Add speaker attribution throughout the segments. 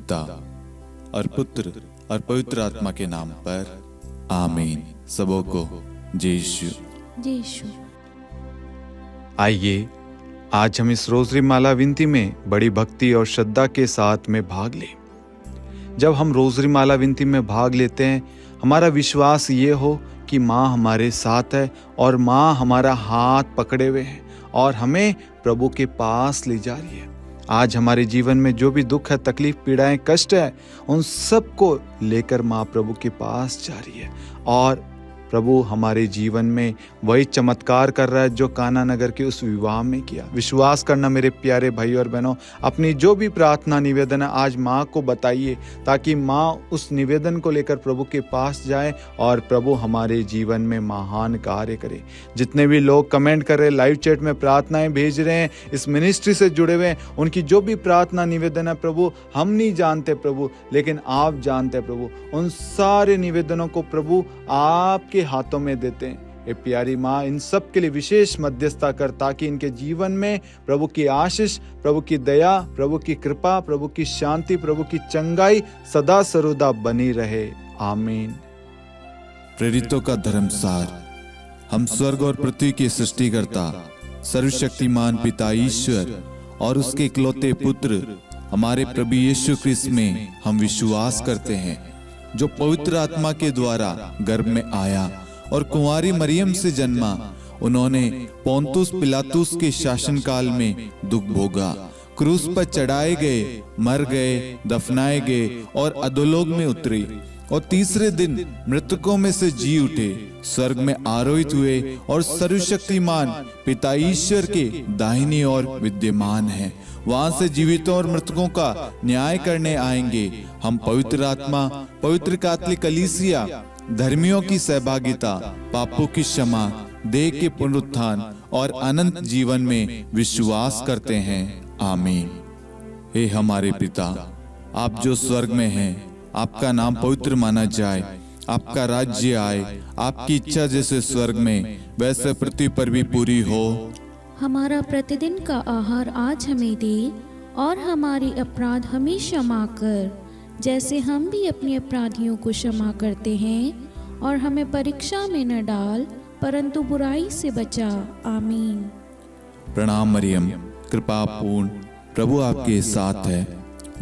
Speaker 1: पिता और पुत्र और पवित्र आत्मा के नाम पर आमीन। सबों को जय यीशु।
Speaker 2: जय यीशु।
Speaker 3: आइए आज हम इस रोजरी माला विनती में बड़ी भक्ति और श्रद्धा के साथ में भाग लें। जब हम रोजरी माला विनती में भाग लेते हैं, हमारा विश्वास ये हो कि माँ हमारे साथ है और माँ हमारा हाथ पकड़े हुए है और हमें प्रभु के पास ले जा रही है। आज हमारे जीवन में जो भी दुख है, तकलीफ, पीड़ाएं, कष्ट है, उन सब को लेकर माँ प्रभु के पास जा रही है और प्रभु हमारे जीवन में वही चमत्कार कर रहा है जो काना नगर के उस विवाह में किया। विश्वास करना मेरे प्यारे भाई और बहनों, अपनी जो भी प्रार्थना निवेदन है आज माँ को बताइए ताकि माँ उस निवेदन को लेकर प्रभु के पास जाए और प्रभु हमारे जीवन में महान कार्य करे। जितने भी लोग कमेंट कर रहे, लाइव चैट में प्रार्थनाएं भेज रहे हैं, इस मिनिस्ट्री से जुड़े हुए हैं, उनकी जो भी प्रार्थना निवेदन है प्रभु हम नहीं जानते प्रभु, लेकिन आप जानते हैं प्रभु। उन सारे निवेदनों को प्रभु आपके हाथों में देते हैं। ये प्यारी माँ इन सब के लिए विशेष मध्यस्थता कर ताकि इनके जीवन में प्रभु की आशीष, प्रभु की दया, प्रभु की कृपा, प्रभु की शांति, प्रभु की चंगाई सदा सर्वदा बनी रहे। आमीन।
Speaker 1: प्रेरितों का धर्मसार। हम स्वर्ग और पृथ्वी के सृष्टिकर्ता सर्वशक्तिमान पिता ईश्वर और उसके इकलौते पुत्र हमारे प्रभु यीशु क्रिस्त में हम विश्वास करते हैं, जो पवित्र आत्मा के द्वारा गर्भ में आया और कुंवारी मरियम से जन्मा। उन्होंने पोंतुस पिलातुस के शासनकाल में दुख भोगा, क्रूस पर चढ़ाए गए, मर गए, दफनाए गए और अधोलोक में उतरे और तीसरे दिन मृतकों में से जी उठे, स्वर्ग में आरोहित हुए और सर्वशक्तिमान पिता ईश्वर के दाहिनी ओर विद्यमान है। वहां से जीवितों और मृतकों का न्याय करने आएंगे। हम पवित्र आत्मा, पवित्र कैथोलिक कलीसिया, धर्मियों की सहभागिता, पापों की क्षमा, देह के पुनरुत्थान और अनंत जीवन में विश्वास करते हैं। आमीन। हे हमारे पिता, आप जो स्वर्ग में हैं, आपका नाम पवित्र माना जाए, आपका राज्य आए, आपकी इच्छा जैसे स्वर्ग में वैसे पृथ्वी पर भी पूरी हो।
Speaker 2: हमारा प्रतिदिन का आहार आज हमें दे और हमारे अपराध हमें क्षमा कर, जैसे हम भी अपने अपराधियों को क्षमा करते हैं, और हमें परीक्षा में न डाल परंतु बुराई से बचा। आमीन।
Speaker 1: प्रणाम मरियम, कृपा पूर्ण, प्रभु आपके साथ है।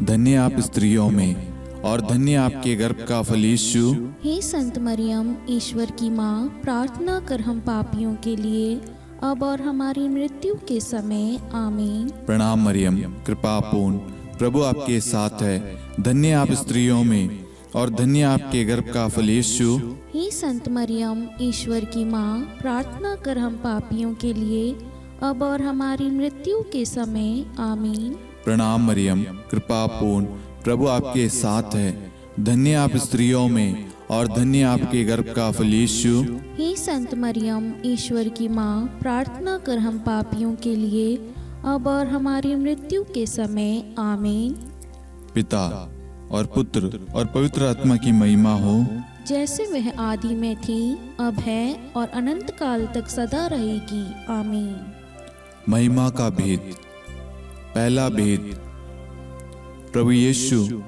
Speaker 1: धन्य आप स्त्रियों में और धन्य आपके गर्भ का फल यीशु।
Speaker 2: हे संत मरियम, ईश्वर की माँ, प्रार्थना कर हम पापियों के लिए अब और हमारी मृत्यु के समय। आमीन।
Speaker 1: प्रणाम मरियम, कृपा पूर्ण, प्रभु आपके साथ है। धन्य आप स्त्रियों में और धन्य आपके गर्भ का फल यीशु।
Speaker 2: हे संत मरियम, ईश्वर की माँ, प्रार्थना कर हम पापियों के लिए अब और हमारी मृत्यु के समय। आमीन।
Speaker 1: प्रणाम मरियम, कृपा पूर्ण, प्रभु आपके साथ है। धन्य आप स्त्रियों में और धन्य आपके गर्भ का फल यीशु।
Speaker 2: हे संत मरियम, ईश्वर की माँ, प्रार्थना कर हम पापियों के लिए अब और हमारी मृत्यु के समय। आमीन।
Speaker 1: पिता और पुत्र और पवित्र आत्मा की महिमा हो,
Speaker 2: जैसे वह आदि में थी, अब है और अनंत काल तक सदा रहेगी। आमीन।
Speaker 1: महिमा का भेद। पहला भेद, प्रभु यीशु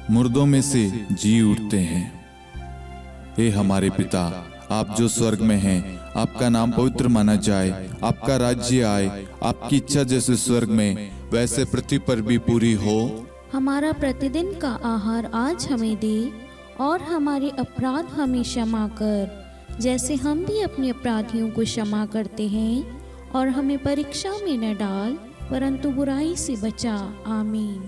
Speaker 1: मुर्दों में से जी उठते हैं। हे हमारे पिता, आप जो स्वर्ग में हैं, आपका नाम पवित्र माना जाए, आपका राज्य आए, आपकी इच्छा जैसे स्वर्ग में वैसे पृथ्वी पर भी पूरी हो।
Speaker 2: हमारा प्रतिदिन का आहार आज हमें दे और हमारे अपराध हमें क्षमा कर, जैसे हम भी अपने अपराधियों को क्षमा करते हैं, और हमें परीक्षा में न डाल परंतु बुराई से बचा। आमीन।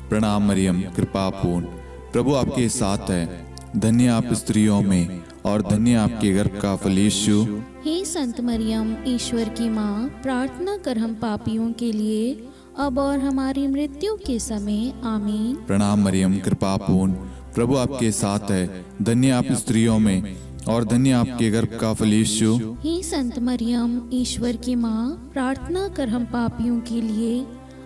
Speaker 1: प्रणाम मरियम, कृपा पूर्ण, प्रभु आपके साथ है। धन्य आप स्त्रियों में और धन्य आपके गर्भ का फल यीशु।
Speaker 2: हे संत मरियम, ईश्वर की माँ, प्रार्थना कर हम पापियों के लिए अब और हमारी मृत्यु के समय। आमीन।
Speaker 1: प्रणाम मरियम, कृपा पूर्ण, प्रभु आपके साथ है। धन्य आप स्त्रियों में और धन्य आपके गर्भ का फल यीशु।
Speaker 2: हे संत मरियम, ईश्वर की माँ, प्रार्थना कर हम पापियों के लिए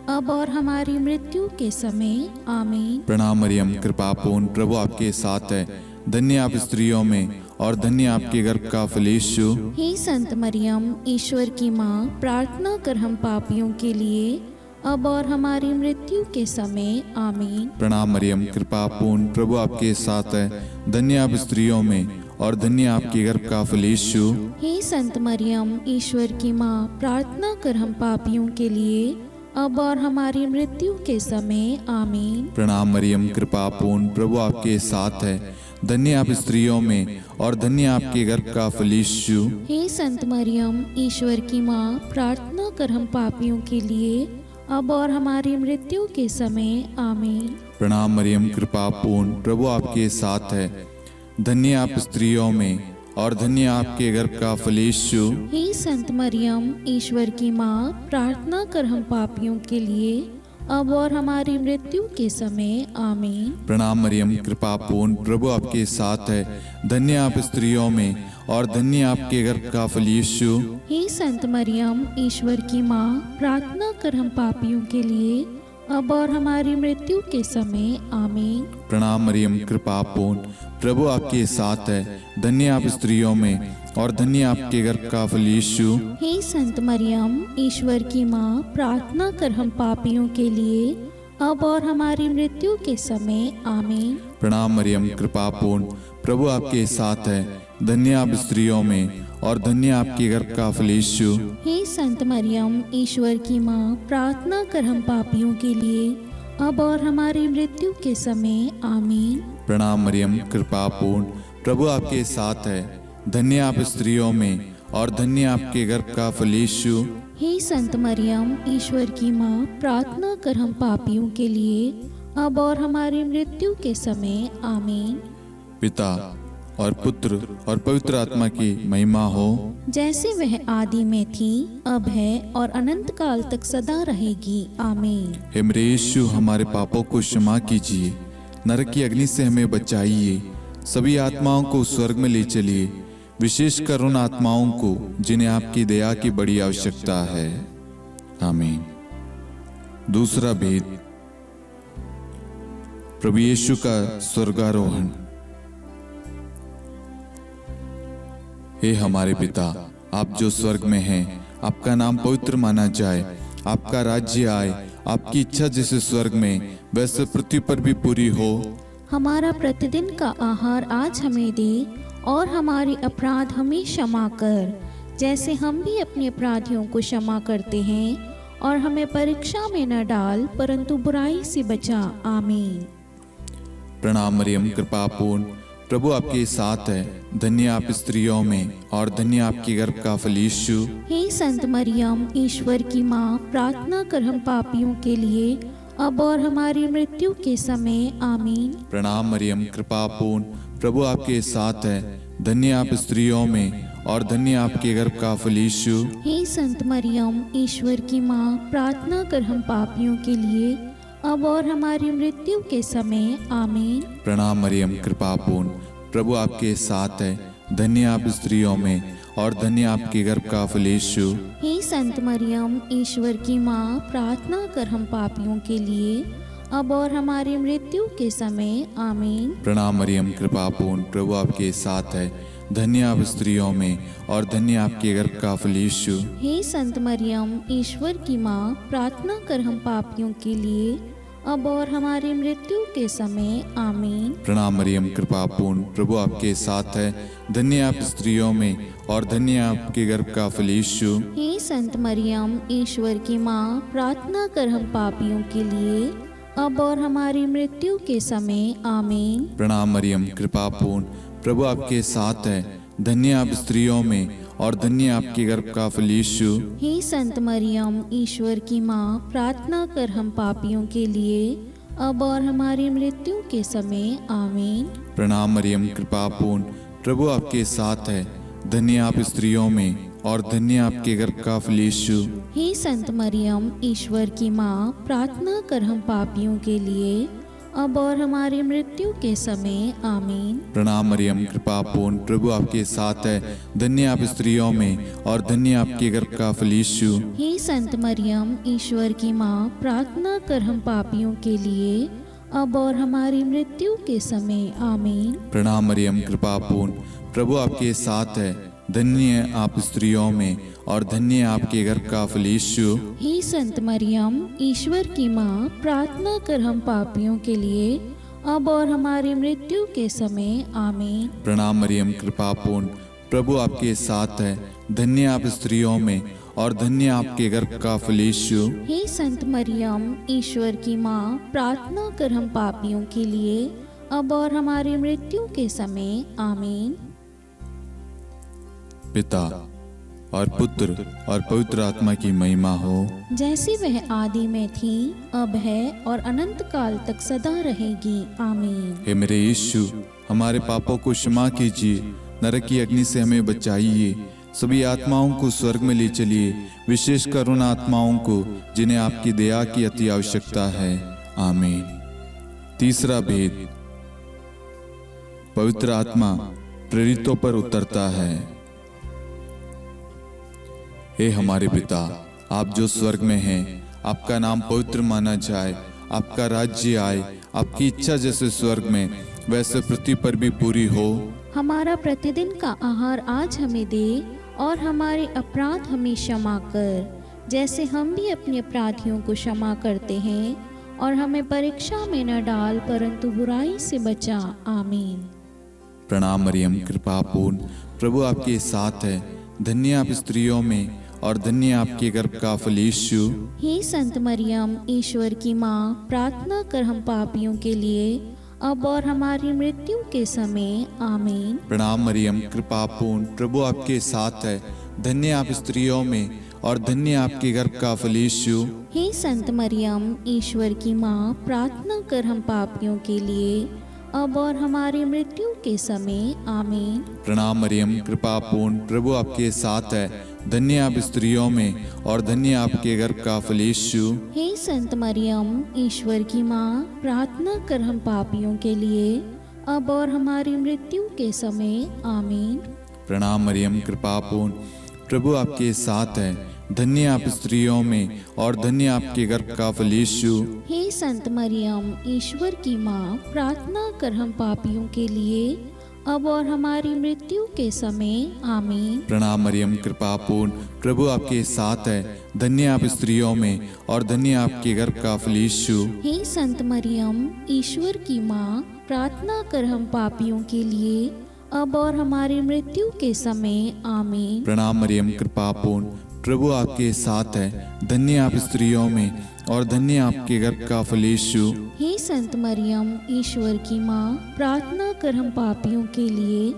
Speaker 2: अब और हमारी मृत्यु के समय। आमीन।
Speaker 1: प्रणाम मरियम, कृपा पूर्ण, प्रभु आपके साथ है। धन्य आप स्त्रियों में और धन्य आपके गर्भ का फल यीशु।
Speaker 2: हे संत मरियम, ईश्वर की माँ, प्रार्थना कर हम पापियों के लिए अब और हमारी मृत्यु के समय आमीन।
Speaker 1: प्रणाम मरियम, कृपा पूर्ण, प्रभु आपके साथ है। धन्य आप स्त्रियों में और धन्य आपके गर्भ का फल यीशु।
Speaker 2: हे संत मरियम, ईश्वर की माँ, प्रार्थना कर हम पापियों के लिए, अब और हमारी मृत्यु के समय आमीन।
Speaker 1: प्रणाम मरियम, कृपा पूर्ण, प्रभु आपके साथ है। धन्य आप स्त्रियों में और धन्य आपके गर्भ का फल यीशु।
Speaker 2: हे संत मरियम, ईश्वर की माँ, प्रार्थना कर हम पापियों के लिए, अब और हमारी मृत्यु के समय आमीन।
Speaker 1: प्रणाम मरियम, कृपा पूर्ण, प्रभु आपके साथ है। धन्य आप स्त्रियों में और धन्य आपके गर्भ का फल यीशु।
Speaker 2: हे संत मरियम, ईश्वर की माँ, प्रार्थना कर हम पापियों के लिए, अब और हमारी मृत्यु के समय आमीन।
Speaker 1: प्रणाम मरियम, कृपा पूर्ण, प्रभु आपके साथ है। धन्य आप स्त्रियों में और धन्य आपके गर्भ का फल यीशु।
Speaker 2: हे संत मरियम, ईश्वर की माँ, प्रार्थना कर हम पापियों के लिए, अब और हमारी मृत्यु के समय आमीन।
Speaker 1: प्रणाम मरियम, कृपा पूर्ण, प्रभु आपके साथ है। धन्य आप स्त्रियों में और धन्य आपके गर्भ का फल यीशु।
Speaker 2: हे संत मरियम, ईश्वर की माँ, प्रार्थना कर हम पापियों के लिए, अब और हमारी मृत्यु के समय आमीन।
Speaker 1: प्रणाम मरियम, कृपा पूर्ण, प्रभु आपके साथ है। धन्य आप स्त्रियों में और धन्य आपके गर्भ का फल यीशु।
Speaker 2: हे संत मरियम, ईश्वर की माँ, प्रार्थना कर हम पापियों के लिए, अब और हमारी मृत्यु के समय आमीन।
Speaker 1: प्रणाम मरियम, कृपा पूर्ण, प्रभु आपके साथ है। धन्य आप स्त्रियों में और धन्य आपके गर्भ का फल यीशु।
Speaker 2: हे संत मरियम, ईश्वर की माँ, प्रार्थना कर हम पापियों के लिए, अब और हमारी मृत्यु के समय आमीन।
Speaker 1: पिता और पुत्र और पवित्र आत्मा की महिमा हो,
Speaker 2: जैसे वह आदि में थी, अब है और अनंत काल तक सदा रहेगी आमीन।
Speaker 1: हे मेरे यीशु, हमारे पापों को क्षमा कीजिए, नरक की अग्नि से हमें बचाइए, सभी आत्माओं को स्वर्ग में ले चलिए, विशेषकर उन आत्माओं को जिन्हें आपकी दया की बड़ी आवश्यकता है। आमीन। दूसरा भेद, प्रभु यीशु का स्वर्गारोहण। हे हमारे पिता, आप जो स्वर्ग में हैं, आपका नाम पवित्र माना जाए, आपका राज्य आए, आपकी इच्छा जैसे स्वर्ग में वैसे पृथ्वी पर भी पूरी हो।
Speaker 2: हमारा प्रतिदिन का आहार आज हमें दे, और हमारे अपराध हमें क्षमा कर, जैसे हम भी अपने अपराधियों को क्षमा करते हैं, और हमें परीक्षा में न डाल, परंतु बुराई से बचा। आमीन।
Speaker 1: प्रणाम मरियम, कृपा पूर्ण, प्रभु आपके साथ है। धन्य आप स्त्रियों में और धन्य आपके गर्भ का फल यीशु।
Speaker 2: हे संत मरियम, ईश्वर की माँ, प्रार्थना कर हम पापियों के लिए, अब और हमारी मृत्यु के समय आमीन।
Speaker 1: प्रणाम मरियम, कृपा पूर्ण, प्रभु आपके साथ है। धन्य आप स्त्रियों में और धन्य आपके गर्भ का फल यीशु।
Speaker 2: हे संत मरियम, ईश्वर की माँ, प्रार्थना कर हम पापियों के लिए, अब और हमारी मृत्यु के समय आमीन।
Speaker 1: प्रणाम मरियम, कृपा पूर्ण, प्रभु आपके साथ है। धन्य आप स्त्रियों में और धन्य आपके गर्भ का फल यीशु।
Speaker 2: हे संत मरियम, ईश्वर की माँ, प्रार्थना कर हम पापियों के लिए, अब और हमारी मृत्यु के समय आमीन।
Speaker 1: प्रणाम मरियम, कृपा पूर्ण, प्रभु आपके साथ है। धन्य आप स्त्रियों में और धन्य आपके गर्भ का फल यीशु।
Speaker 2: हे संत मरियम, ईश्वर की माँ, प्रार्थना कर हम पापियों के लिए, अब और हमारी मृत्यु के समय आमीन।
Speaker 1: प्रणाम मरियम, कृपा पूर्ण, प्रभु आपके साथ है। धन्य आप स्त्रियों में और धन्य आपके गर्भ का फल यीशु।
Speaker 2: हे संत मरियम, ईश्वर की माँ, प्रार्थना कर हम पापियों के लिए, अब और हमारी मृत्यु के समय आमीन।
Speaker 1: प्रणाम मरियम, कृपा पूर्ण, प्रभु आपके साथ है। धन्य आप स्त्रियों में और धन्य आपके गर्भ का फल यीशु।
Speaker 2: हे संत मरियम, ईश्वर की माँ, प्रार्थना कर हम पापियों के लिए, अब और हमारी मृत्यु के समय आमीन।
Speaker 1: प्रणाम मरियम, कृपा पूर्ण, प्रभु आपके साथ है। धन्य आप स्त्रियों में और धन्य आपके गर्भ का फल यीशु।
Speaker 2: हे संत मरियम, ईश्वर की माँ, प्रार्थना कर हम पापियों के लिए, अब और हमारी मृत्यु के समय आमीन।
Speaker 1: प्रणाम मरियम, कृपा पूर्ण, प्रभु आपके साथ है। धन्य आप स्त्रियों में और धन्य आपके गर्भ का फल यीशु।
Speaker 2: हे संत मरियम, ईश्वर की माँ, प्रार्थना कर हम पापियों के लिए, अब और हमारी मृत्यु के समय आमीन।
Speaker 1: प्रणाम मरियम, कृपा पूर्ण, प्रभु आपके साथ है। धन्य आप स्त्रियों में और धन्य आपके घर का फल यीशु।
Speaker 2: हे संत मरियम, ईश्वर की माँ, प्रार्थना कर हम पापियों के लिए अब और हमारी मृत्यु के समय आमीन।
Speaker 1: प्रणाम मरियम, कृपा पूर्ण, प्रभु आपके साथ है। धन्य आप स्त्रियों में और धन्य आपके घर का फल यीशु।
Speaker 2: हे संत मरियम, ईश्वर की माँ, प्रार्थना कर हम पापियों के लिए अब और हमारी मृत्यु के समय आमीन।
Speaker 1: पिता और पुत्र और पवित्र आत्मा की महिमा हो,
Speaker 2: जैसे वह आदि में थी, अब है और अनंत काल तक सदा रहेगी आमीन।
Speaker 1: हे मेरे यीशु, हमारे पापों को क्षमा कीजिए, नरक की अग्नि से हमें बचाइए, सभी आत्माओं को स्वर्ग में ले चलिए, विशेषकर उन आत्माओं को जिन्हें आपकी दया की अति आवश्यकता है आमीन। तीसरा भेद, पवित्र आत्मा प्रेरितों पर उतरता है। हे हमारे पिता, आप जो स्वर्ग में हैं, आपका नाम पवित्र माना जाए, आपका राज्य आए, आपकी इच्छा जैसे स्वर्ग में वैसे पृथ्वी पर भी पूरी हो।
Speaker 2: हमारा प्रतिदिन का आहार आज हमें दे और हमारे अपराध हमें क्षमा कर, जैसे हम भी अपने अपराधियों को क्षमा करते हैं, और हमें परीक्षा में न डाल परंतु बुराई से बचा आमीन।
Speaker 1: प्रणाम मरियम, कृपा पूर्ण, प्रभु आपके साथ है। धन्य आप स्त्रियों में और धन्य आपके गर्भ का फल यीशु।
Speaker 2: हे संत मरियम, ईश्वर की माँ, प्रार्थना कर हम पापियों के लिए अब और हमारी मृत्यु के समय आमीन।
Speaker 1: प्रणाम मरियम, कृपा पूर्ण, प्रभु आपके साथ है। धन्य आप स्त्रियों में और धन्य आपके गर्भ का फल यीशु।
Speaker 2: हे संत मरियम, ईश्वर की माँ, प्रार्थना कर हम पापियों के लिए अब और हमारी मृत्यु के समय आमीन।
Speaker 1: प्रणाम मरियम, कृपा पूर्ण, प्रभु आपके साथ है। धन्य आप स्त्रियों में और धन्य आपके गर्भ का फल यीशु।
Speaker 2: हे संत मरियम, ईश्वर की माँ, प्रार्थना कर हम पापियों के लिए अब और हमारी मृत्यु के समय आमीन।
Speaker 1: प्रणाम मरियम, कृपा पूर्ण, प्रभु आपके साथ है। धन्य आप स्त्रियों में और धन्य आपके गर्भ का फल यीशु।
Speaker 2: हे संत मरियम, ईश्वर की माँ, प्रार्थना कर हम पापियों के लिए अब और हमारी मृत्यु के समय आमीन।
Speaker 1: प्रणाम मरियम, कृपा पूर्ण, प्रभु आपके साथ है। धन्य आप स्त्रियों में और धन्य आपके गर्भ का फल यीशु।
Speaker 2: हे संत मरियम, ईश्वर की माँ, प्रार्थना कर हम पापियों के लिए अब और हमारी मृत्यु के समय आमीन।
Speaker 1: प्रणाम मरियम, कृपा पूर्ण, प्रभु आपके साथ है। धन्य आप स्त्रियों में और धन्य आपके गर्भ का फल यीशु।
Speaker 2: हे संत मरियम, ईश्वर की माँ, प्रार्थना कर हम पापियों के लिए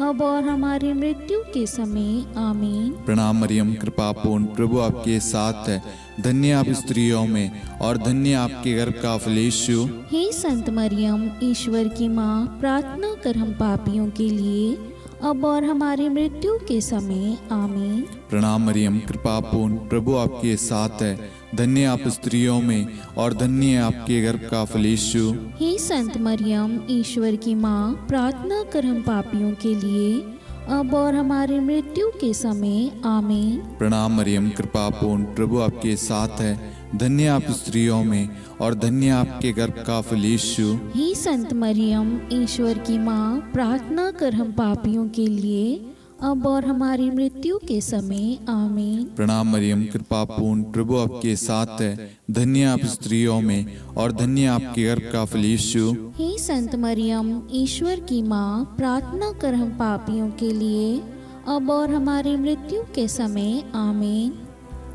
Speaker 2: अब और हमारी मृत्यु के समय आमीन।
Speaker 1: प्रणाम मरियम, कृपा पूर्ण, प्रभु आपके साथ है। धन्य आप स्त्रियों में और धन्य आपके गर्भ का फल यीशु।
Speaker 2: हे संत मरियम, ईश्वर की माँ, प्रार्थना कर हम पापियों के लिए अब और हमारी मृत्यु के समय आमीन।
Speaker 1: प्रणाम मरियम, कृपा पूर्ण, प्रभु आपके साथ है। धन्य आप स्त्रियों में और धन्य आपके गर्भ का फल यीशु।
Speaker 2: हे संत मरियम, ईश्वर की माँ, प्रार्थना कर हम पापियों के लिए अब और हमारी मृत्यु के समय आमीन।
Speaker 1: प्रणाम मरियम, कृपा पूर्ण, प्रभु आपके साथ है। धन्य आप स्त्रियों में और धन्य आपके गर्भ का फल यीशु।
Speaker 2: हे संत मरियम, ईश्वर की माँ, प्रार्थना कर हम पापियों के लिए अब और हमारी मृत्यु के समय आमीन।
Speaker 1: प्रणाम मरियम, कृपा पूर्ण, प्रभु आपके साथ है। धन्य आप स्त्रियों में और धन्य आपके गर्भ का फल यीशु।
Speaker 2: हे संत मरियम, ईश्वर की माँ, प्रार्थना कर हम पापियों के लिए अब और हमारी मृत्यु के समय आमीन।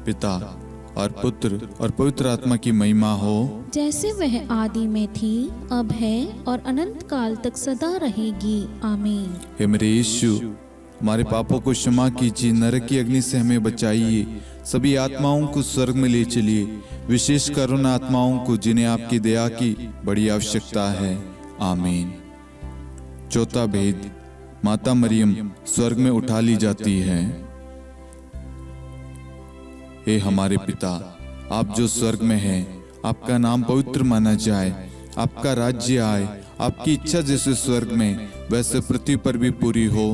Speaker 1: पिता और पुत्र और पवित्र आत्मा की महिमा हो,
Speaker 2: जैसे वह आदि में थी, अब है और अनंत काल तक सदा रहेगी आमीन।
Speaker 1: हे मेरे यीशु, हमारे पापों को क्षमा कीजिए, नरक की अग्नि से हमें बचाइए, सभी आत्माओं को स्वर्ग में ले चलिए, विशेषकर उन आत्माओं को जिन्हें आपकी दया की बड़ी आवश्यकता है आमीन। चौथा भेद, माता मरियम स्वर्ग में उठा ली जाती है। हे हमारे पिता, आप जो स्वर्ग में हैं, आपका नाम पवित्र माना जाए, आपका राज्य आए, आपकी इच्छा जैसे स्वर्ग में वैसे पृथ्वी पर भी पूरी हो।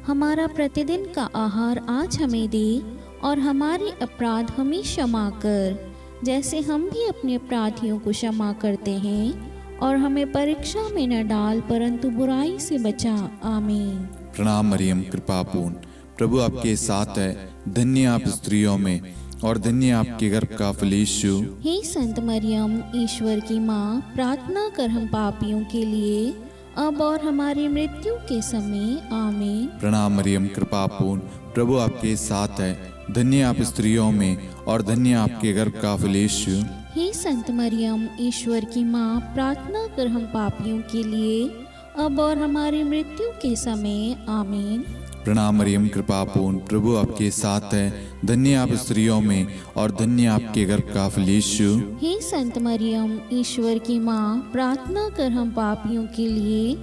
Speaker 2: हमारा प्रतिदिन का आहार आज हमें दे और हमारे अपराध हमें क्षमा कर, जैसे हम भी अपने अपराधियों को क्षमा करते हैं, और हमें परीक्षा में न डाल परंतु बुराई से बचा आमीन।
Speaker 1: प्रणाम मरियम, कृपा पूर्ण, प्रभु आपके साथ है, धन्य आप स्त्रियों में और धन्य आपके गर्भ का फल यीशु।
Speaker 2: हे संत मरियम, ईश्वर की माँ, प्रार्थना कर हम पापियों के लिए अब और हमारी मृत्यु के समय आमीन।
Speaker 1: प्रणाम मरियम, कृपा पूर्ण, प्रभु आपके साथ है, धन्य आप स्त्रियों में और धन्य आपके गर्भ का फल यीशु।
Speaker 2: हे संत मरियम, ईश्वर की माँ, प्रार्थना कर हम पापियों के लिए अब और हमारी मृत्यु के समय आमीन।
Speaker 1: प्रणाम मरियम, कृपा पूर्ण, प्रभु आपके साथ है, धन्य आप स्त्रियों में और धन्य आपके गर्भ का फल यीशु।
Speaker 2: हे संत मरियम, ईश्वर की माँ, प्रार्थना कर हम पापियों के लिए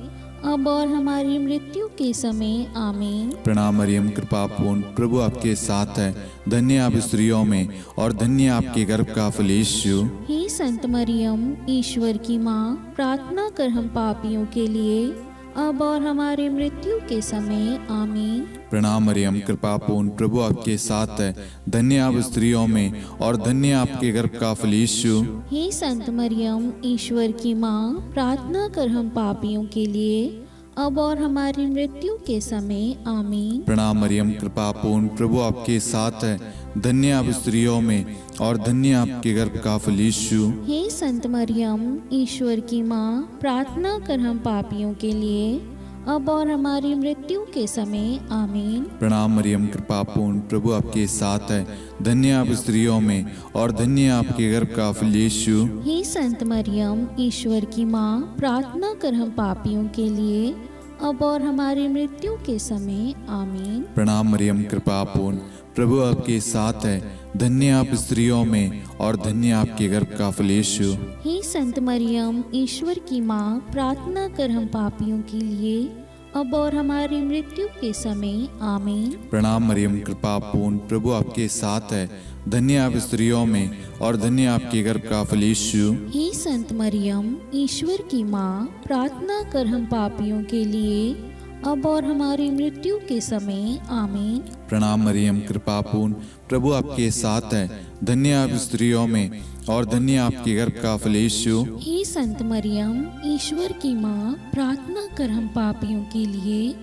Speaker 2: अब और हमारी मृत्यु के समय आमीन।
Speaker 1: प्रणाम मरियम, कृपा पूर्ण, प्रभु आपके साथ है, धन्य आप स्त्रियों में और धन्य आपके गर्भ का फल यीशु।
Speaker 2: हे संत मरियम, ईश्वर की माँ, प्रार्थना कर हम पापियों के लिए अब और हमारी मृत्यु के समय आमीन।
Speaker 1: प्रणाम मरियम, कृपा पूर्ण, प्रभु आपके साथ है, धन्य आप स्त्रियों में और धन्य आपके गर्भ का फल यीशु।
Speaker 2: हे संत मरियम, ईश्वर की माँ, प्रार्थना कर हम पापियों के लिए अब और हमारी मृत्यु के समय आमीन।
Speaker 1: प्रणाम मरियम, कृपा पूर्ण, प्रभु आपके साथ है, धन्य आप स्त्रियों में और धन्य आपके गर्भ का फल यीशु।
Speaker 2: हे संत मरियम, ईश्वर की माँ, प्रार्थना कर हम पापियों के लिए अब और हमारी मृत्यु के समय आमीन।
Speaker 1: प्रणाम मरियम, कृपा पूर्ण, प्रभु आपके साथ है, धन्य आप स्त्रियों में और धन्य आपके गर्भ का फल यीशु।
Speaker 2: हे संत मरियम, ईश्वर की माँ, प्रार्थना कर हम पापियों के लिए अब और हमारी मृत्यु के समय आमीन।
Speaker 1: प्रणाम मरियम, कृपा पूर्ण, प्रभु आपके साथ है, धन्य आप स्त्रियों में और धन्य आपके गर्भ का फल यीशु।
Speaker 2: हे संत मरियम, ईश्वर की माँ, प्रार्थना कर हम पापियों के लिए अब और हमारी मृत्यु के समय आमीन।
Speaker 1: प्रणाम मरियम, कृपा पूर्ण, प्रभु आपके साथ है, धन्य आप स्त्रियों में और धन्य आपके गर्भ का फल यीशु।
Speaker 2: हे संत मरियम, ईश्वर की माँ, प्रार्थना कर हम पापियों के लिए अब और हमारी मृत्यु के समय आमीन।
Speaker 1: प्रणाम मरियम, कृपा पूर्ण, प्रभु आपके साथ है, धन्य आप स्त्रियों में और धन्य आपके गर्भ का फल यीशु।
Speaker 2: हे संत मरियम, ईश्वर की माँ, प्रार्थना कर हम पापियों के लिए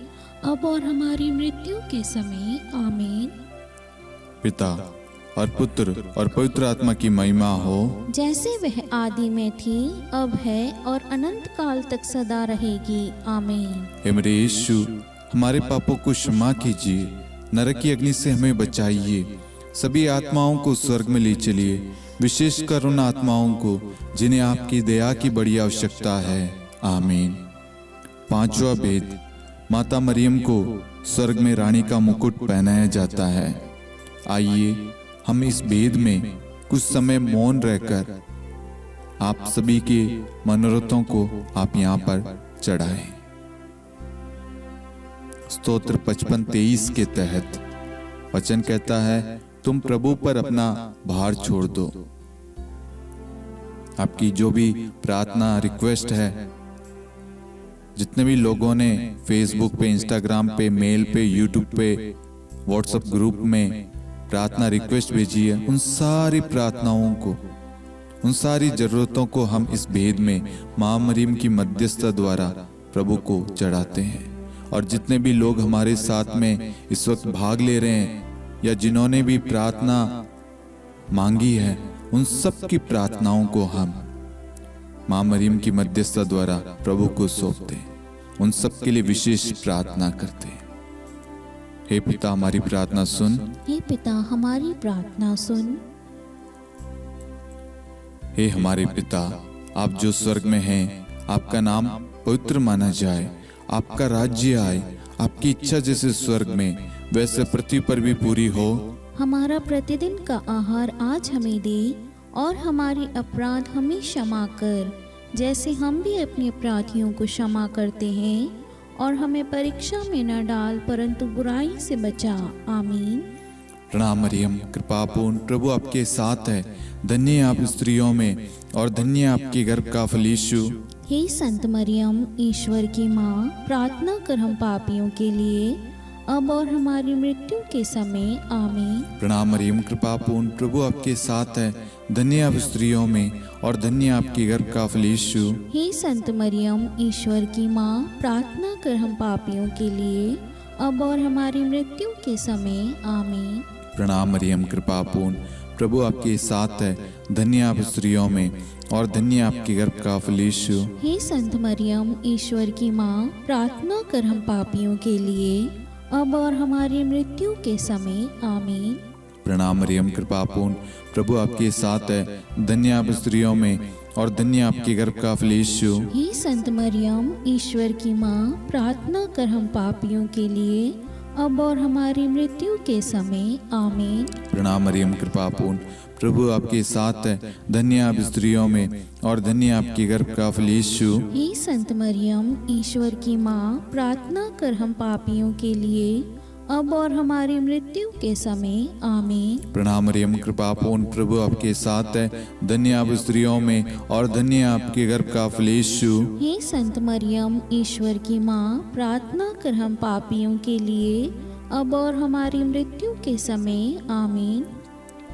Speaker 2: अब और हमारी मृत्यु के समय आमीन।
Speaker 1: पिता और पुत्र और पवित्र आत्मा की महिमा हो,
Speaker 2: जैसे वह आदि में थी, अब है और अनंत काल तक सदा रहेगी आमीन।
Speaker 1: हे मेरे यीशु, हमारे पापों को क्षमा कीजिए, नरक की अग्नि से हमें बचाइए, सभी आत्माओं को स्वर्ग में ले चलिए, विशेषकर उन आत्माओं को जिन्हें आपकी दया की बड़ी आवश्यकता है आमीन। पांचवा भेद, माता मरियम को स्वर्ग में रानी का मुकुट पहनाया जाता है। आइए हम इस भेद में कुछ समय मौन रहकर आप सभी के मनोरथों को आप यहाँ पर चढ़ाएं। स्तोत्र 55-23 के तहत वचन कहता है, तुम प्रभु पर अपना भार छोड़ दो। आपकी जो भी प्रार्थना रिक्वेस्ट है, जितने भी लोगों ने फेसबुक पे, इंस्टाग्राम पे, मेल पे, यूट्यूब पे, व्हाट्सएप ग्रुप में प्रार्थना रिक्वेस्ट भेजी है, उन सारी प्रार्थनाओं को, उन सारी जरूरतों को हम इस भेद में माँ मरियम की मध्यस्थता द्वारा प्रभु को चढ़ाते हैं। और जितने भी लोग हमारे साथ में इस वक्त भाग ले रहे हैं या जिन्होंने भी प्रार्थना मांगी है, उन सब की प्रार्थनाओं को हम माँ मरियम की मध्यस्थता द्वारा प्रभु को सौंपते हैं, उन सब के लिए विशेष प्रार्थना करते हैं। हे पिता, हमारी प्रार्थना सुन।
Speaker 2: हे पिता, हमारी प्रार्थना सुन।
Speaker 1: हे हमारे पिता, आप जो स्वर्ग में हैं, आपका नाम पवित्र माना जाए, आपका राज्य आए, आपकी इच्छा जैसे स्वर्ग में वैसे पृथ्वी पर भी पूरी हो।
Speaker 2: हमारा प्रतिदिन का आहार आज हमें दे और हमारे अपराध हमें क्षमा कर, जैसे हम भी अपने अपराधियों को क्षमा करते हैं, और हमें परीक्षा में न डाल परंतु बुराई से बचा आमीन।
Speaker 1: प्रणाम मरियम, कृपा पूर्ण, प्रभु आपके साथ है, धन्य आप स्त्रियों में और धन्य आपके गर्भ का फल यीशु।
Speaker 2: हे संत मरियम, ईश्वर की माँ, प्रार्थना कर हम पापियों के लिए अब और हमारी मृत्यु के समय आमीन।
Speaker 1: प्रणाम मरियम, कृपा पूर्ण, प्रभु आपके साथ है, धन्य आप स्त्रियों में और धन्य आपके गर्भ का फल यीशु।
Speaker 2: हे संत मरियम, ईश्वर की माँ, प्रार्थना कर हम पापियों के लिए अब और हमारी मृत्यु के समय आमीन।
Speaker 1: प्रणाम मरियम, कृपा पूर्ण, प्रभु आपके साथ है। धन्य आप स्त्रियों में और धन्य आपके गर्भ का फल यीशु।
Speaker 2: हे संत मरियम, ईश्वर की माँ, प्रार्थना कर हम पापियों के लिए, अब और हमारी मृत्यु के समय आमीन।
Speaker 1: प्रणाम मरियम, कृपा पूर्ण, प्रभु आपके साथ है। धन्य आप स्त्रियों में और धन्य आपके गर्भ का फल यीशु।
Speaker 2: हे संत मरियम, ईश्वर की माँ, प्रार्थना कर हम पापियों के लिए, अब और हमारी मृत्यु के समय आमीन।
Speaker 1: प्रणाम मरियम, कृपा पूर्ण, प्रभु आपके साथ है। धन्य आप स्त्रियों में और धन्य आपके गर्भ का फल यीशु।
Speaker 2: हे संत मरियम, ईश्वर की माँ, प्रार्थना कर हम पापियों के लिए, अब और हमारी मृत्यु के समय आमीन।
Speaker 1: प्रणाम मरियम, कृपा पूर्ण, प्रभु आपके साथ है। धन्य आप स्त्रियों में और धन्य आपके गर्भ का फल यीशु।
Speaker 2: हे संत मरियम, ईश्वर की माँ, प्रार्थना कर हम पापियों के लिए, अब और हमारी मृत्यु के समय आमीन।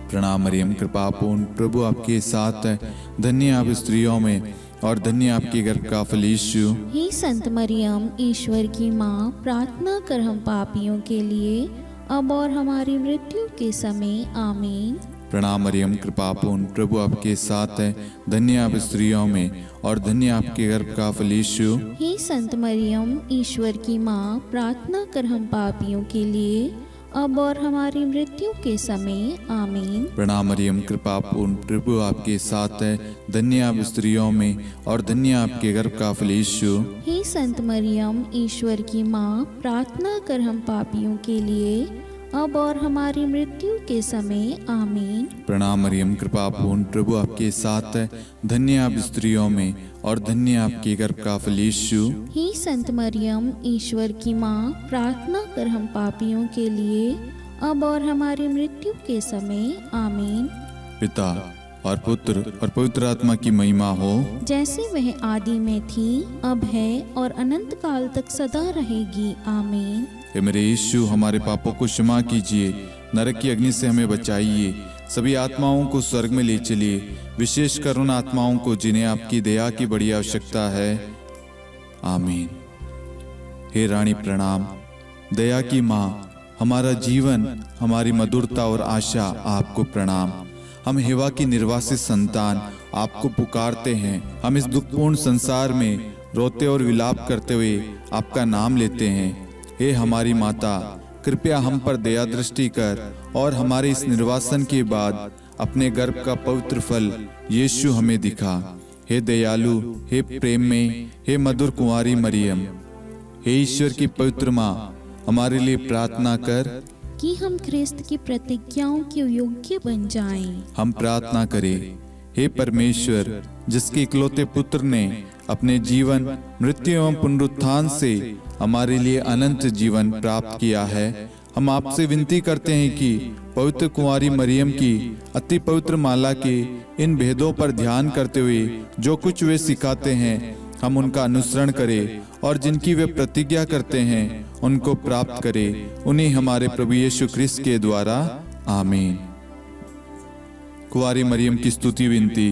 Speaker 1: प्रणाम मरियम, कृपा पूर्ण, प्रभु आपके साथ है। धन्य आप स्त्रियों में और धन्य आपके गर्भ का फल यीशु।
Speaker 2: हे संत मरियम, ईश्वर की माँ, प्रार्थना कर हम पापियों के लिए, अब और हमारी मृत्यु के समय आमीन।
Speaker 1: प्रणाम मरियम, कृपा पूर्ण, प्रभु आपके साथ है। धन्य आप स्त्रियों में और धन्य आपके गर्भ का फल यीशु।
Speaker 2: हे संत मरियम, ईश्वर की माँ, प्रार्थना कर हम पापियों के लिए, अब और हमारी मृत्यु के समय आमीन।
Speaker 1: प्रणाम मरियम, कृपा पूर्ण, प्रभु आपके साथ है। धन्य आप स्त्रियों में और धन्य आपके गर्भ का फल यीशु।
Speaker 2: हे संत मरियम, ईश्वर की माँ, प्रार्थना कर हम पापियों के लिए, अब और हमारी मृत्यु के समय आमीन।
Speaker 1: प्रणाम मरियम, कृपा पूर्ण, प्रभु आपके साथ है। धन्य आप स्त्रियों में और धन्य आपके गर्भ का फल यीशु।
Speaker 2: हे संत मरियम, ईश्वर की माँ, प्रार्थना कर हम पापियों के लिए, अब और हमारी मृत्यु के समय आमीन।
Speaker 1: पिता और पुत्र और पवित्र आत्मा की महिमा हो,
Speaker 2: जैसे वह आदि में थी, अब है और अनंत काल तक सदा रहेगी आमीन।
Speaker 1: हे मेरे यीशु, हमारे पापों को क्षमा कीजिए, नरक की अग्नि से हमें बचाइए, सभी आत्माओं को स्वर्ग में ले चलिए, विशेषकर उन आत्माओं को जिन्हें आपकी दया की बड़ी आवश्यकता है। आमीन। हे रानी प्रणाम, दया की माँ, हमारा जीवन, हमारी मधुरता और आशा आपको प्रणाम। हम हेवा की निर्वासित संतान आपको पुकारते हैं। हम इस दुखपूर्ण संसार में रोते और विलाप करते हुए आपका नाम लेते हैं। हे हमारी माता, कृपया हम पर दया दृष्टि कर और हमारे इस निर्वासन के बाद अपने गर्भ का पवित्र फल यीशु हमें दिखा। हे दयालु, हे प्रेम में, हे मधुर कुंवारी मरियम, हे ईश्वर की पवित्र माँ, हमारे लिए प्रार्थना कर
Speaker 2: कि हम ख्रिस्त की प्रतिज्ञाओं के योग्य बन जाएं।
Speaker 1: हम प्रार्थना करें। हे परमेश्वर, जिसके इकलौते पुत्र ने अपने जीवन, मृत्यु एवं पुनरुत्थान से हमारे लिए अनंत जीवन प्राप्त किया है, हम आपसे विनती करते हैं कि पवित्र कुंवारी मरियम की अति पवित्र माला के इन भेदों पर ध्यान करते हुए जो कुछ वे सिखाते हैं, हम उनका अनुसरण करें और जिनकी वे प्रतिज्ञा करते हैं उनको प्राप्त करें। उन्हीं हमारे प्रभु यीशु ख्रिस्त के द्वारा आमीन। कुंवारी मरियम की स्तुति विनती।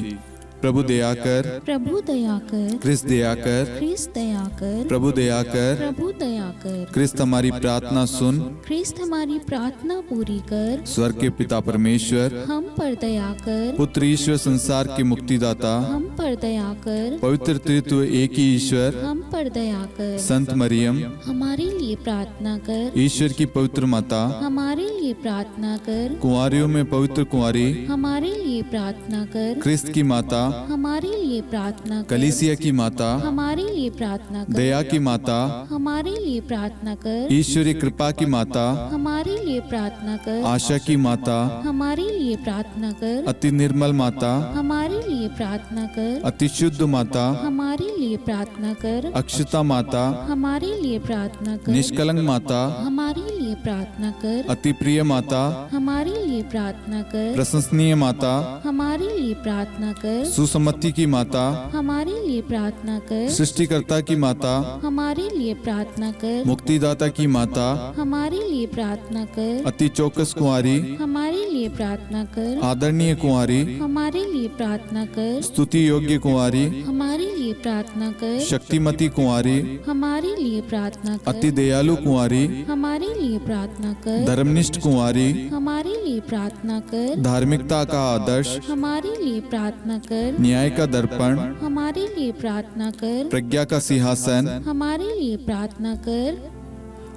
Speaker 1: प्रभु दया कर,
Speaker 2: प्रभु दया कर,
Speaker 1: ख्रिस्त दया कर,
Speaker 2: ख्रिस्त दया कर,
Speaker 1: प्रभु दया कर,
Speaker 2: प्रभु दया कर,
Speaker 1: ख्रिस्त हमारी प्रार्थना सुन।
Speaker 2: ख्रिस्त हमारी प्रार्थना पूरी कर,
Speaker 1: स्वर्ग के पिता परमेश्वर,
Speaker 2: हम पर दया कर,
Speaker 1: पुत्र ईश्वर संसार के मुक्तिदाता,
Speaker 2: हम पर दया कर,
Speaker 1: पवित्र त्रित्व एक ही ईश्वर,
Speaker 2: हम पर दया कर,
Speaker 1: संत मरियम,
Speaker 2: हमारे लिए प्रार्थना कर,
Speaker 1: ईश्वर की पवित्र माता,
Speaker 2: हमारे लिए प्रार्थना कर,
Speaker 1: कुंवारियों में पवित्र कुंवारी,
Speaker 2: हमारे लिए प्रार्थना कर,
Speaker 1: ख्रिस्त की माता,
Speaker 2: हमारे लिए प्रार्थना कर,
Speaker 1: कलीसिया की माता,
Speaker 2: हमारे लिए प्रार्थना कर,
Speaker 1: दया की माता,
Speaker 2: हमारे लिए प्रार्थना कर,
Speaker 1: ईश्वरी कृपा की माता,
Speaker 2: हमारे लिए प्रार्थना कर,
Speaker 1: आशा की माता,
Speaker 2: हमारे लिए प्रार्थना कर,
Speaker 1: अति निर्मल माता,
Speaker 2: हमारे लिए प्रार्थना कर,
Speaker 1: अति शुद्ध माता,
Speaker 2: हमारे लिए प्रार्थना कर,
Speaker 1: अक्षता माता,
Speaker 2: हमारे लिए प्रार्थना कर,
Speaker 1: निष्कलंक माता,
Speaker 2: हमारे लिए लिए प्रार्थना कर।
Speaker 1: अति प्रिय माता,
Speaker 2: हमारे लिए प्रार्थना कर।
Speaker 1: प्रशंसनीय माता,
Speaker 2: हमारे लिए प्रार्थना कर।
Speaker 1: सुसम्मति की माता,
Speaker 2: हमारे लिए प्रार्थना कर।
Speaker 1: सृष्टिकर्ता की माता,
Speaker 2: हमारे लिए प्रार्थना कर।
Speaker 1: मुक्तिदाता की माता,
Speaker 2: हमारे लिए प्रार्थना कर।
Speaker 1: अति चौकस कुंवारी,
Speaker 2: हमारे लिए प्रार्थना कर।
Speaker 1: आदरणीय कुंवारी,
Speaker 2: हमारे लिए प्रार्थना कर।
Speaker 1: स्तुति योग्य कुंवारी,
Speaker 2: हमारे लिए प्रार्थना कर।
Speaker 1: शक्तिमती कुंवारी,
Speaker 2: हमारे लिए प्रार्थना कर।
Speaker 1: अति दयालु कुंवारी,
Speaker 2: हमारे लिए प्रार्थना कर।
Speaker 1: धर्मनिष्ठ कुंवारी,
Speaker 2: हमारे लिए प्रार्थना कर।
Speaker 1: धार्मिकता का आदर्श,
Speaker 2: हमारे लिए प्रार्थना कर।
Speaker 1: न्याय का दर्पण,
Speaker 2: हमारे लिए प्रार्थना कर।
Speaker 1: प्रज्ञा का सिंहासन,
Speaker 2: हमारे लिए प्रार्थना कर।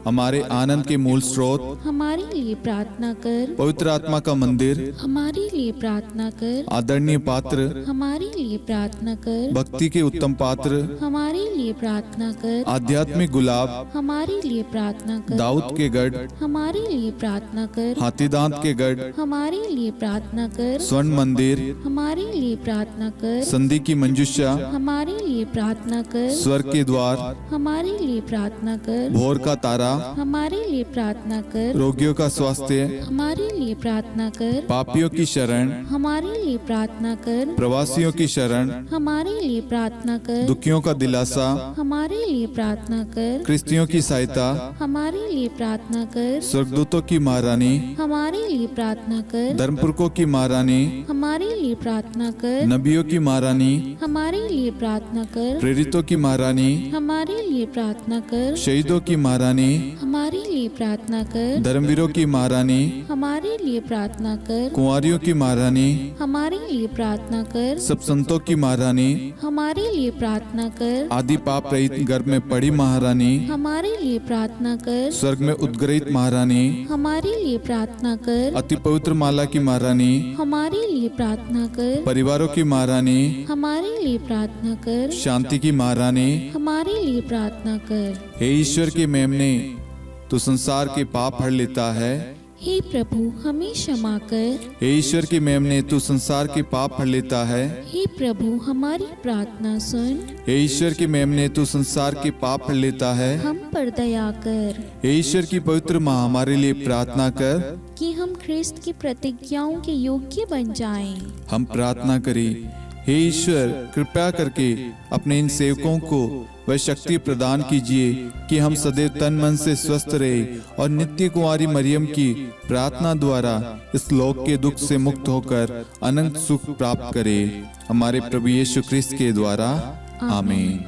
Speaker 1: हमारे आनंद के मूल स्रोत,
Speaker 2: हमारे लिए प्रार्थना कर।
Speaker 1: पवित्र आत्मा का मंदिर,
Speaker 2: हमारे लिए प्रार्थना कर।
Speaker 1: आदरणीय पात्र,
Speaker 2: हमारे लिए प्रार्थना कर।
Speaker 1: भक्ति के उत्तम पात्र,
Speaker 2: हमारे लिए प्रार्थना कर।
Speaker 1: आध्यात्मिक गुलाब,
Speaker 2: हमारे लिए प्रार्थना कर।
Speaker 1: दाऊद के गढ़,
Speaker 2: हमारे लिए प्रार्थना कर।
Speaker 1: हाथीदांत के गढ़,
Speaker 2: हमारे लिए प्रार्थना कर।
Speaker 1: स्वर्ण मंदिर,
Speaker 2: हमारे लिए प्रार्थना कर।
Speaker 1: संधि की मंजुषा,
Speaker 2: हमारे लिए प्रार्थना कर।
Speaker 1: स्वर्ग के द्वार,
Speaker 2: हमारे लिए प्रार्थना कर।
Speaker 1: भोर का तारा,
Speaker 2: हमारे लिए प्रार्थना कर।
Speaker 1: रोगियों का स्वास्थ्य,
Speaker 2: हमारे लिए प्रार्थना कर।
Speaker 1: पापियों की शरण,
Speaker 2: हमारे लिए प्रार्थना कर।
Speaker 1: प्रवासियों की शरण,
Speaker 2: हमारे लिए प्रार्थना कर।
Speaker 1: दुखियों का दिलासा,
Speaker 2: हमारे लिए प्रार्थना कर।
Speaker 1: क्रिस्तियों की सहायता,
Speaker 2: हमारे लिए प्रार्थना कर।
Speaker 1: स्वर्गदूतों की महारानी,
Speaker 2: हमारे लिए प्रार्थना कर।
Speaker 1: धर्मपुरखों की महारानी,
Speaker 2: हमारे लिए प्रार्थना कर।
Speaker 1: नबियों की महारानी,
Speaker 2: हमारे लिए प्रार्थना कर।
Speaker 1: प्रेरितों की महारानी,
Speaker 2: हमारे लिए प्रार्थना कर।
Speaker 1: शहीदों की महारानी,
Speaker 2: हमारे लिए प्रार्थना कर।
Speaker 1: धर्मवीरों की महारानी,
Speaker 2: हमारे लिए प्रार्थना कर।
Speaker 1: कुंवारियों की महारानी,
Speaker 2: हमारे लिए प्रार्थना कर।
Speaker 1: सब संतों की महारानी,
Speaker 2: हमारे लिए प्रार्थना कर।
Speaker 1: आदि पाप रहित गर्भ में पड़ी महारानी,
Speaker 2: हमारे लिए प्रार्थना कर।
Speaker 1: स्वर्ग में उद्गृहित महारानी,
Speaker 2: हमारे लिए प्रार्थना कर।
Speaker 1: अति पवित्र माला की महारानी,
Speaker 2: हमारे लिए प्रार्थना कर।
Speaker 1: परिवारों की महारानी,
Speaker 2: हमारे लिए प्रार्थना कर।
Speaker 1: शांति की महारानी,
Speaker 2: हमारे लिए प्रार्थना कर।
Speaker 1: हे ईश्वर के मेमने, तू संसार के पाप हर लेता है।
Speaker 2: हे प्रभु हमें क्षमा कर।
Speaker 1: हे ईश्वर के मेमने, तू संसार के पाप हर लेता है।
Speaker 2: हे प्रभु हमारी प्रार्थना सुन।
Speaker 1: हे ईश्वर के मेमने, तू संसार के पाप हर लेता है।
Speaker 2: हम पर दया कर
Speaker 1: हे ईश्वर की पवित्र माँ, हमारे लिए प्रार्थना कर।
Speaker 2: कि हम ख्रिस्त की प्रतिज्ञाओं के योग्य बन जाएं।
Speaker 1: हम प्रार्थना करें, हे ईश्वर कृपया करके अपने इन सेवकों को वह शक्ति प्रदान कीजिए कि हम सदैव तन मन से स्वस्थ रहे और नित्य कुंवारी मरियम की प्रार्थना द्वारा इस लोक के दुख से मुक्त होकर अनंत सुख प्राप्त करें। हमारे प्रभु यीशु ख्रिस्त के द्वारा आमीन।